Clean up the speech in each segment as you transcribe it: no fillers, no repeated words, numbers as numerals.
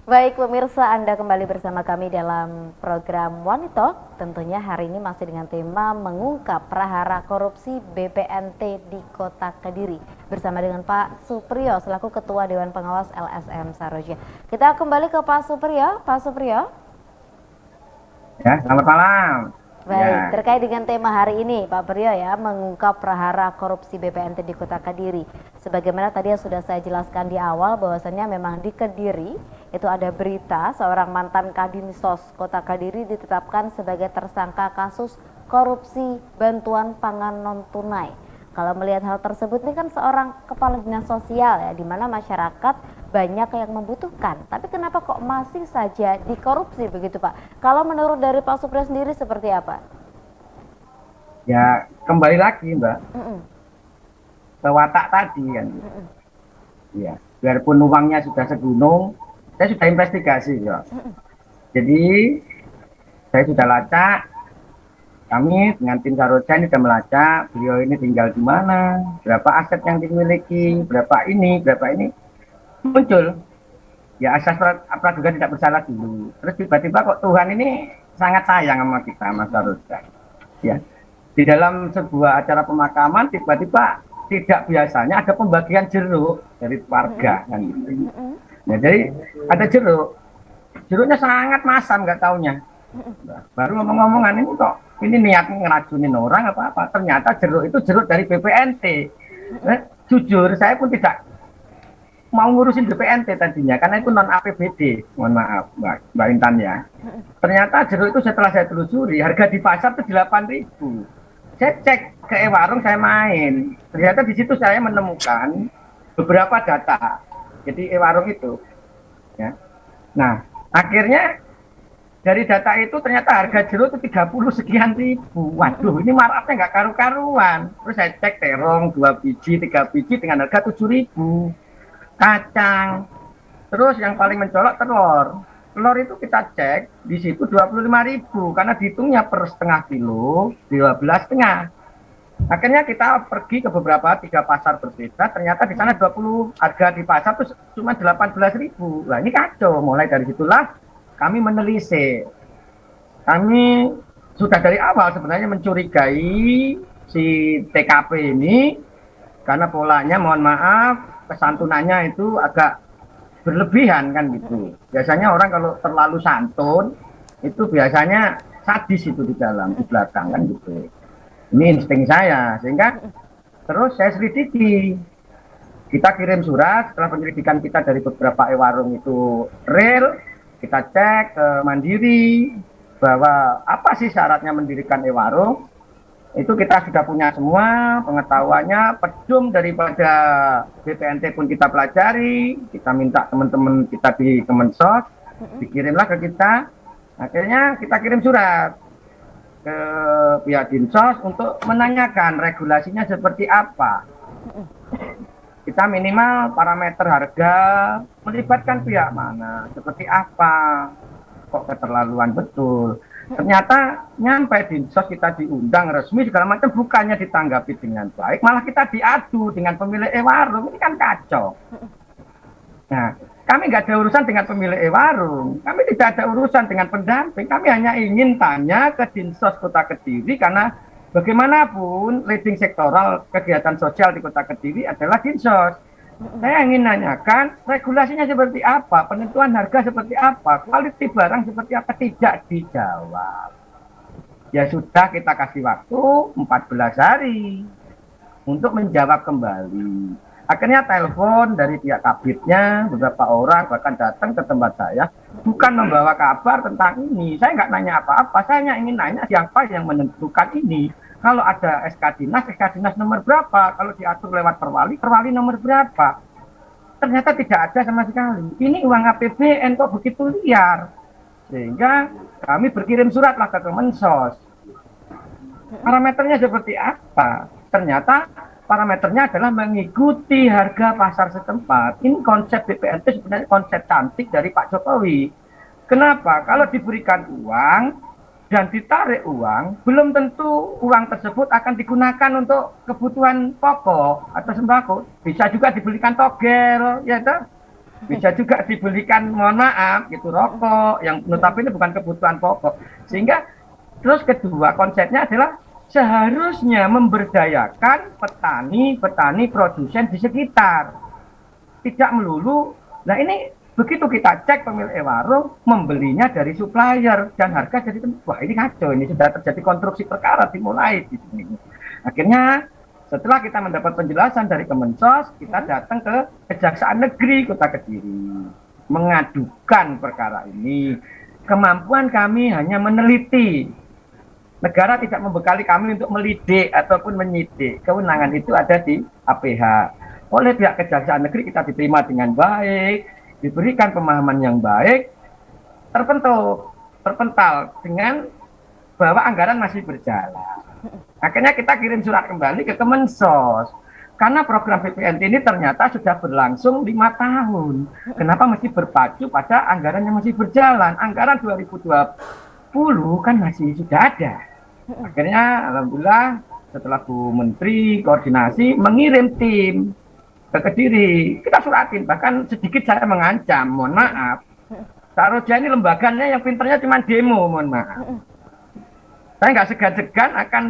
Baik pemirsa, Anda kembali bersama kami dalam program Money Talk. Tentunya hari ini masih dengan tema mengungkap prahara korupsi BPNT di Kota Kediri. Bersama dengan Pak Supriyo selaku Ketua Dewan Pengawas LSM Saroja. Kita kembali ke Pak Supriyo. Pak Supriyo. Ya, selamat malam. Baik, Ya, terkait dengan tema hari ini Pak Priyo ya, mengungkap prahara korupsi BPNT di Kota Kediri. Sebagaimana tadi yang sudah saya jelaskan di awal bahwasannya memang di Kediri itu ada berita seorang mantan Kadinsos Kota Kediri ditetapkan sebagai tersangka kasus korupsi bantuan pangan non tunai. Kalau melihat hal tersebut ini kan seorang kepala dinas sosial ya, di mana masyarakat banyak yang membutuhkan. Tapi kenapa kok masih saja dikorupsi begitu Pak? Kalau menurut dari Pak Supriyo sendiri seperti apa? ya kembali lagi Mbak Mm-mm, ke watak tadi kan. mm-mm, Ya, biarpun uangnya sudah segunung, saya sudah investigasi ya. Jadi saya sudah lacak, kami dengan tim Saroja ini sudah melacak beliau ini tinggal di mana, berapa aset yang dimiliki, berapa ini muncul. Ya asas praduga tidak bersalah dulu. Terus tiba-tiba kok Tuhan ini sangat sayang sama kita, Mas Saroja. Ya, di dalam sebuah acara pemakaman tiba-tiba tidak biasanya ada pembagian jeruk dari warga kan gitu. mm-mm, Nah, jadi ada jeruknya sangat masam nggak taunya. Nah, baru ngomong-ngomongan ini kok ini niatnya ngeracunin orang apa-apa. Ternyata jeruk itu jeruk dari BPNT. Jujur saya pun tidak mau ngurusin BPNT tadinya karena itu non APBD. Mohon maaf Mbak Intan ya. Ternyata jeruk itu setelah saya telusuri harga di pasar itu 8.000. Saya cek ke warung saya main, ternyata di situ saya menemukan beberapa data. Jadi warung itu ya. Nah, akhirnya dari data itu ternyata harga jeruk itu 30 sekian ribu. Waduh, ini markupnya nggak karu-karuan. Terus saya cek terong 2 biji 3 biji dengan harga 7.000. Kacang, terus yang paling mencolok telur. Telur itu kita cek di situ 25.000 karena dihitungnya per setengah kilo 12,5. Akhirnya kita pergi ke beberapa 3 pasar berbeda, ternyata di sana 20 harga di pasar itu cuma 18.000. Nah, ini kacau. Mulai dari situlah kami menelisik. Kami sudah dari awal sebenarnya mencurigai si TKP ini karena polanya mohon maaf kesantunannya itu agak berlebihan kan gitu. Biasanya orang kalau terlalu santun itu biasanya sadis itu di dalam di belakang kan gitu. Ini insting saya sehingga terus saya selidiki. Kita kirim surat setelah penyelidikan kita dari beberapa warung itu real, kita cek ke Mandiri bahwa apa sih syaratnya mendirikan warung. Itu kita sudah punya semua pengetahuannya, pedum daripada BPNT pun kita pelajari, kita minta teman-teman kita di Kemensos, dikirimlah ke kita, akhirnya kita kirim surat ke pihak Dinsos untuk menanyakan regulasinya seperti apa. Kita minimal parameter harga, melibatkan pihak mana, seperti apa, kok keterlaluan betul. Ternyata nyampe Dinsos kita diundang resmi segala macam bukannya ditanggapi dengan baik, malah kita diadu dengan pemilik warung, ini kan kacau. Nah, kami nggak ada urusan dengan pemilik warung, kami tidak ada urusan dengan pendamping, kami hanya ingin tanya ke Dinsos Kota Kediri karena bagaimanapun leading sektoral kegiatan sosial di Kota Kediri adalah Dinsos. Saya ingin nanyakan regulasinya seperti apa, penentuan harga seperti apa, kualitas barang seperti apa, tidak dijawab. Ya sudah kita kasih waktu 14 hari untuk menjawab kembali. Akhirnya telepon dari pihak kabitnya, beberapa orang bahkan datang ke tempat saya, bukan membawa kabar tentang ini. Saya nggak nanya apa-apa, saya hanya ingin nanya siapa yang menentukan ini. Kalau ada SK Dinas nomor berapa, kalau diatur lewat perwali nomor berapa. Ternyata tidak ada sama sekali. Ini uang APBN kok begitu liar. Sehingga kami berkirim surat lah ke Kemensos. Parameternya seperti apa? Ternyata parameternya adalah mengikuti harga pasar setempat. Ini konsep BPNT sebenarnya konsep cantik dari Pak Jokowi. Kenapa? Kalau diberikan uang dan ditarik uang, belum tentu uang tersebut akan digunakan untuk kebutuhan pokok atau sembako. Bisa juga dibelikan togel, ya toh? bisa juga dibelikan, mohon maaf, gitu, rokok yang notabene bukan kebutuhan pokok. Sehingga terus kedua konsepnya adalah seharusnya memberdayakan petani produsen di sekitar, tidak melulu. Nah ini begitu kita cek pemilik warung membelinya dari supplier dan harga jadi wah ini kacau, ini sudah terjadi konstruksi perkara dimulai di sini. Akhirnya setelah kita mendapat penjelasan dari Kemensos, kita datang ke Kejaksaan Negeri Kota Kediri mengadukan perkara ini. Kemampuan kami hanya meneliti. Negara tidak membekali kami untuk melidik ataupun menyidik. Kewenangan itu ada di APH. Oleh pihak Kejaksaan Negeri kita diterima dengan baik, diberikan pemahaman yang baik, terpental dengan bahwa anggaran masih berjalan. Akhirnya kita kirim surat kembali ke Kemensos. Karena program BPNT ini ternyata sudah berlangsung 5 tahun. Kenapa masih berpacu pada anggaran yang masih berjalan? Anggaran 2020 kan masih sudah ada. Akhirnya alhamdulillah setelah Bu Menteri koordinasi mengirim tim ke Kediri, kita suratin, bahkan sedikit saya mengancam, mohon maaf, Saroja ini lembaganya yang pinternya cuma demo, mohon maaf. Saya nggak segan-segan akan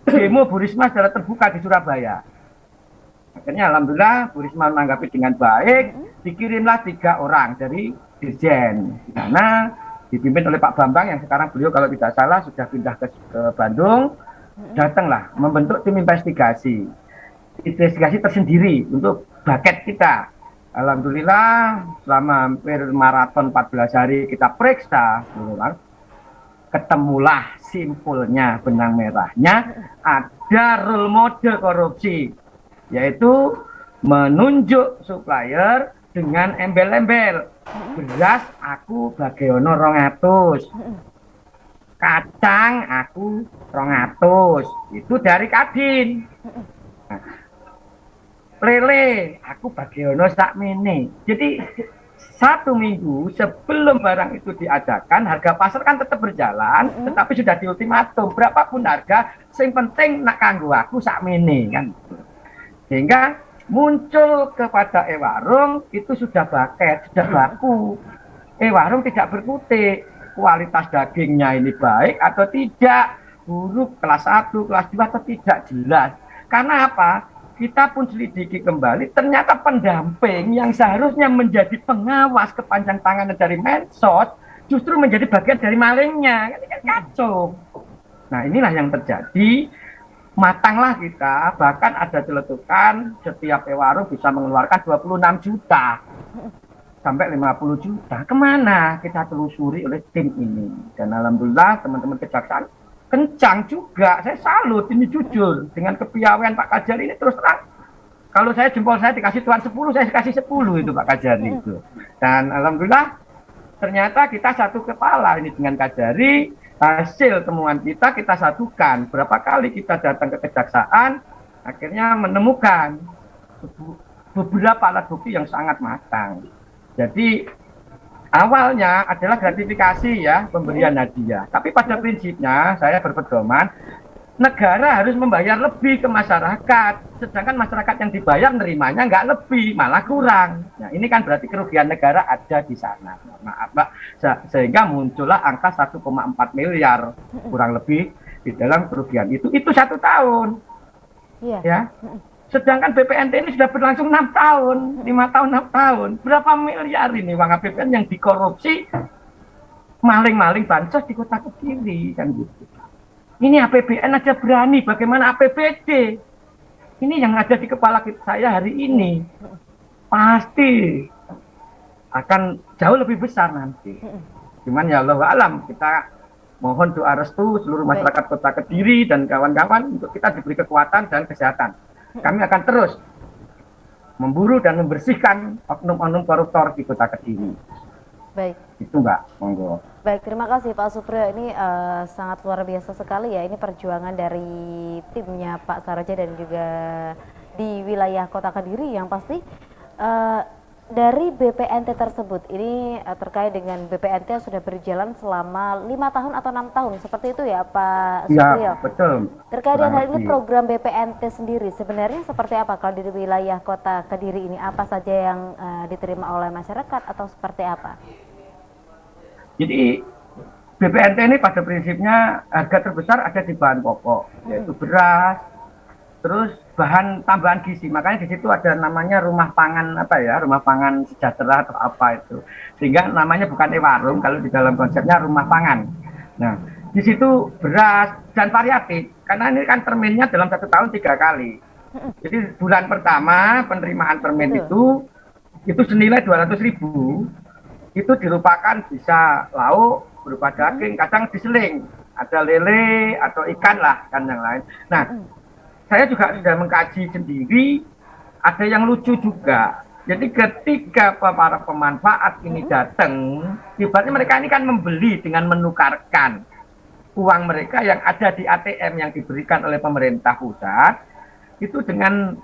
demo Bu Risma secara terbuka di Surabaya. Akhirnya alhamdulillah Bu Risma menanggapi dengan baik, dikirimlah 3 orang dari Dirjen di sana, dipimpin oleh Pak Bambang yang sekarang beliau kalau tidak salah sudah pindah ke Bandung. Datanglah membentuk tim investigasi tersendiri untuk bucket kita. Alhamdulillah selama hampir maraton 14 hari kita periksa, ketemulah simpulnya, benang merahnya ada role model korupsi, yaitu menunjuk supplier dengan embel-embel beras aku Bagiono 200, kacang aku 200, itu dari Kadin. Nah, lele aku Bagiono sakmene. Jadi 1 minggu sebelum barang itu diadakan, harga pasar kan tetap berjalan, tetapi sudah diultimatum berapapun harga, sing penting nak kanggo aku sakmene kan. Sehingga muncul kepada warung itu sudah baket, sudah baku. Warung tidak berkutik, kualitas dagingnya ini baik atau tidak, buruk, kelas 1, kelas 2 atau tidak jelas. Karena apa? Kita pun selidiki kembali, ternyata pendamping yang seharusnya menjadi pengawas kepanjang tangan dari Mensos justru menjadi bagian dari malingnya. Ini kan kacau. Nah inilah yang terjadi. Matanglah kita, bahkan ada celetukan setiap warung bisa mengeluarkan 26 juta sampai 50 juta. Kemana? Kita telusuri oleh tim ini. Dan alhamdulillah teman-teman kejaksaan kencang juga. Saya salut, ini jujur dengan kepiawaian Pak Kajari ini. Terus terang, kalau saya jempol saya dikasih Tuhan 10, saya kasih 10 itu Pak Kajari itu. Dan alhamdulillah ternyata kita satu kepala ini dengan Kajari. Hasil temuan kita satukan. Berapa kali kita datang ke kejaksaan, akhirnya menemukan beberapa alat bukti yang sangat matang. Jadi awalnya adalah gratifikasi ya, pemberian hadiah. Tapi pada prinsipnya saya berpedoman, negara harus membayar lebih ke masyarakat. Sedangkan masyarakat yang dibayar nerimanya nggak lebih, malah kurang. Nah ini kan berarti kerugian negara ada di sana. Maaf Mbak, sehingga muncullah angka 1,4 miliar kurang lebih di dalam kerugian itu 1 tahun. Ya. Sedangkan BPNT ini sudah berlangsung 6 tahun, 5 tahun, 6 tahun. Berapa miliar ini uang APBN yang dikorupsi, maling-maling bansos di Kota Kediri kan gitu. Ini APBN aja berani, bagaimana APBD? Ini yang ada di kepala saya hari ini. Pasti akan jauh lebih besar nanti. Cuman ya Allah alam, kita mohon doa restu seluruh masyarakat Kota Kediri dan kawan-kawan untuk kita diberi kekuatan dan kesehatan. Kami akan terus memburu dan membersihkan oknum-oknum koruptor di Kota Kediri. Baik. Itu Mbak, monggo. Baik, terima kasih Pak Supriyo. Ini sangat luar biasa sekali ya. Ini perjuangan dari timnya Pak Saroja dan juga di wilayah Kota Kediri yang pasti Dari BPNT tersebut, ini terkait dengan BPNT yang sudah berjalan selama 5 tahun atau 6 tahun, seperti itu ya Pak Ya, Supriyo. betul. Terkait Kurang dengan hal ini, lebih. program BPNT sendiri sebenarnya seperti apa kalau di wilayah Kota Kediri ini? Apa saja yang diterima oleh masyarakat atau seperti apa? Jadi BPNT ini pada prinsipnya harga terbesar ada di bahan pokok, yaitu beras, terus bahan tambahan gizi. Makanya di situ ada namanya rumah pangan apa ya, rumah pangan sejahtera atau apa itu. Sehingga namanya bukan warung, kalau di dalam konsepnya rumah pangan. Nah, di situ beras dan variatif, karena ini kan terminnya dalam 1 tahun 3 kali. Jadi bulan pertama penerimaan permen Betul. itu senilai 200.000, itu dirupakan bisa lauk berupa daging, kadang diseling, ada lele atau ikan lah kan yang lain. Nah, saya juga sudah mengkaji sendiri, ada yang lucu juga. Jadi ketika para pemanfaat ini datang, ibaratnya mereka ini kan membeli dengan menukarkan uang mereka yang ada di ATM yang diberikan oleh pemerintah pusat, itu dengan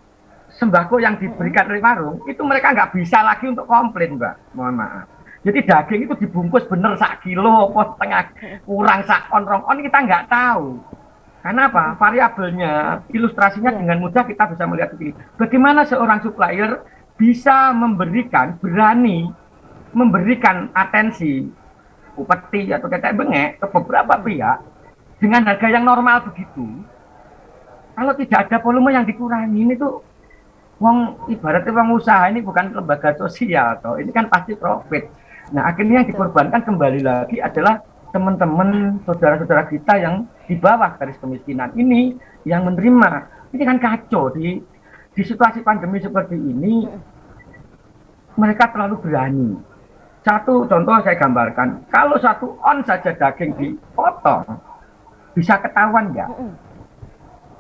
sembako yang diberikan oleh warung, itu mereka nggak bisa lagi untuk komplain, Mbak. Mohon maaf. Jadi daging itu dibungkus bener 1 kilo, apa setengah, kurang sak on rong on, kita nggak tahu. Karena apa? Variabelnya, ilustrasinya Iya. dengan mudah kita bisa melihat begini. Bagaimana seorang supplier bisa memberikan, berani memberikan atensi upeti atau tetek bengek ke beberapa pihak dengan harga yang normal begitu. Kalau tidak ada volume yang dikurangi, ini tuh wong ibaratnya wong usaha ini bukan lembaga sosial toh, ini kan pasti profit. Nah, akhirnya yang dikorbankan kembali lagi adalah teman-teman saudara-saudara kita yang di bawah garis kemiskinan ini yang menerima. Ini kan kacau di situasi pandemi seperti ini, mereka terlalu berani. Satu contoh saya gambarkan, kalau 1 on saja daging dipotong, bisa ketahuan nggak?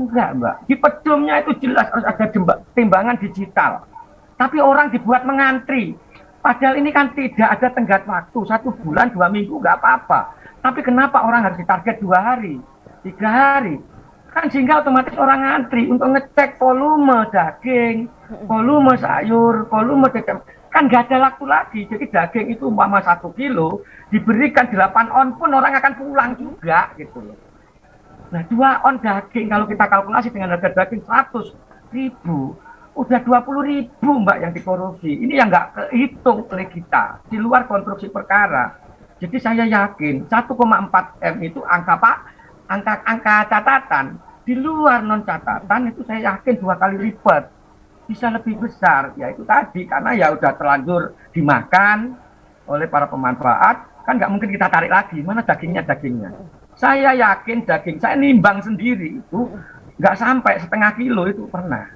Enggak, Mbak. Di pedumnya itu jelas harus ada timbangan digital. Tapi orang dibuat mengantri. Padahal ini kan tidak ada tenggat waktu. 1 bulan, 2 minggu, nggak apa-apa. Tapi kenapa orang harus ditarget 2 hari, 3 hari? Kan sehingga otomatis orang ngantri untuk ngecek volume daging, volume sayur, volume daging. Kan nggak ada waktu lagi. Jadi daging itu umpama 1 kilo, diberikan 8 on pun orang akan pulang juga gitu loh. Nah, 2 on daging kalau kita kalkulasi dengan harga daging 100.000, udah 20.000 Mbak yang dikorupsi. Ini yang nggak kehitung oleh kita di luar konstruksi perkara. Jadi saya yakin 1,4 M itu angka catatan, di luar non catatan itu saya yakin 2 kali lipat, bisa lebih besar. Ya itu tadi karena ya udah terlanjur dimakan oleh para pemanfaat, kan nggak mungkin kita tarik lagi. Mana dagingnya? Saya yakin daging saya nimbang sendiri itu nggak sampai 0,5 kilo itu pernah.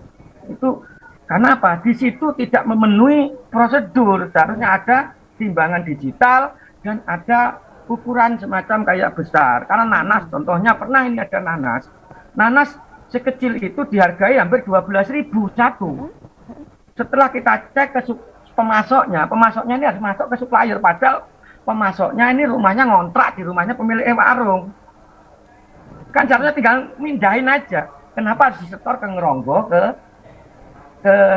Itu karena apa? Di situ tidak memenuhi prosedur. Seharusnya ada timbangan digital dan ada ukuran semacam kayak besar. Karena nanas, contohnya pernah ini ada nanas. Nanas sekecil itu dihargai hampir 12.000 satu. Setelah kita cek ke pemasoknya ini harus masuk ke supplier. Padahal pemasoknya ini rumahnya ngontrak di rumahnya pemilik warung. Kan seharusnya tinggal mindahin aja. Kenapa harus disetor ke ngeronggo ke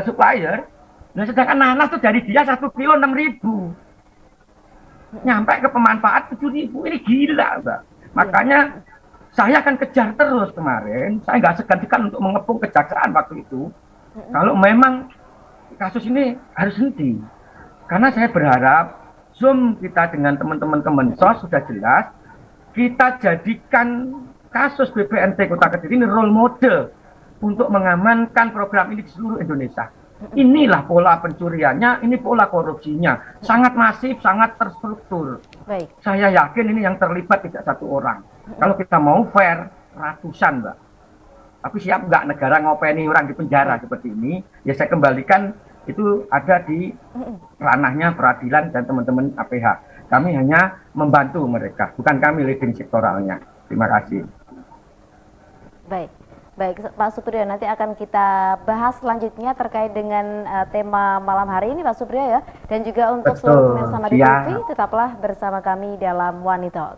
supplier? Nah, sedangkan nanas tuh dari dia 1 kilo 6.000, nyampe ke pemanfaat 7.000. Ini gila, Mbak. Makanya saya akan kejar terus kemarin. Saya nggak segan-segan untuk mengepung kejaksaan waktu itu. Kalau memang kasus ini harus henti. Karena saya berharap Zoom kita dengan teman-teman Kemensos sudah jelas, kita jadikan kasus BPNT Kota Kediri ini role model untuk mengamankan program ini di seluruh Indonesia. Inilah pola pencuriannya, ini pola korupsinya. Sangat masif, sangat terstruktur. Baik. Saya yakin ini yang terlibat tidak 1 orang. Kalau kita mau fair, ratusan, Mbak. Tapi siap nggak negara ngopeni orang di penjara seperti ini? Ya saya kembalikan itu ada di ranahnya peradilan dan teman-teman APH. Kami hanya membantu mereka, bukan kami leading sektoralnya. Terima kasih. Baik, baik Pak Supriyo, nanti akan kita bahas selanjutnya terkait dengan tema malam hari ini Pak Supriyo ya. Dan juga untuk seluruh pemirsa Madi TV, tetaplah bersama kami dalam Wanita.